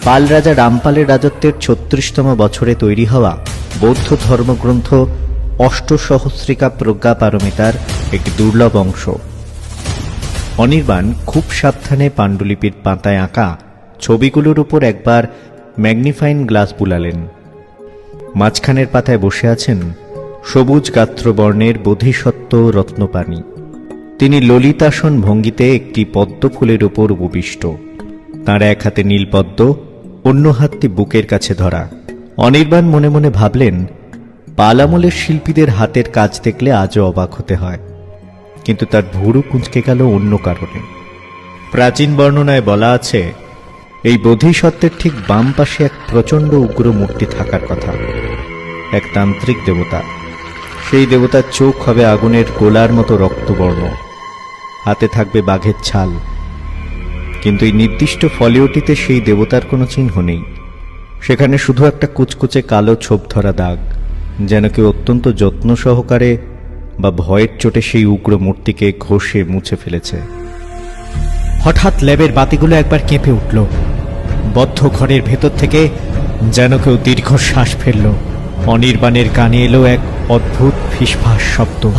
পাল রাজা রামপালের রাজত্বের ৩৬তম বছরে তৈরি হওয়া বৌদ্ধ ধর্মগ্রন্থ অষ্টসহস্রিকা প্রজ্ঞা পারমিতার একটি দুর্লভ অংশ। অনির্বাণ খুব সাবধানে পাণ্ডুলিপির পাতায় আঁকা ছবিগুলোর উপর একবার ম্যাগনিফাইং গ্লাস বুলালেন। মাঝখানের পাতায় বসে আছেন সবুজ গাত্রবর্ণের বোধিসত্ত্ব রত্নপাণি। তিনি ললিতাসন ভঙ্গিতে একটি পদ্মফুলের উপর উপবিষ্ট। তাঁর এক হাতে নীলপদ্ম, অন্য হাতটি বুকের কাছে ধরা। অনির্বাণ মনে মনে ভাবলেন, পাল আমলের শিল্পীদের হাতের কাজ দেখলে আজও অবাক হতে হয়। কিন্তু তার ভুরু কুঁচকে গেল অন্য কারণে। প্রাচীন বর্ণনায় বলা আছে, এই বোধিসত্ত্বের ঠিক বাম পাশে এক প্রচণ্ড উগ্র মূর্তি থাকার কথা, এক তান্ত্রিক দেবতা। সেই দেবতার চোখ হবে আগুনের গোলার মতো রক্তবর্ণ, হাতে থাকবে বাঘের ছাল। কিন্তু এই নির্দিষ্ট ফলিওটিতে সেই দেবতার কোনো চিহ্ন নেই। সেখানে শুধু একটা কুচকুচে কালো ছোপ ধরা দাগ, যেন কেউ অত্যন্ত যত্ন সহকারে বা ভয়ের চোটে সেই উগ্র মূর্তিকে ঘষে মুছে ফেলেছে। হঠাৎ ল্যাবের বাতিগুলো একবার কেঁপে উঠল। বদ্ধ ঘরের ভেতর থেকে যেন কেউ দীর্ঘশ্বাস ফেলল। অনির্বাণের কানে এলো এক অদ্ভুত ফিসফাস শব্দ।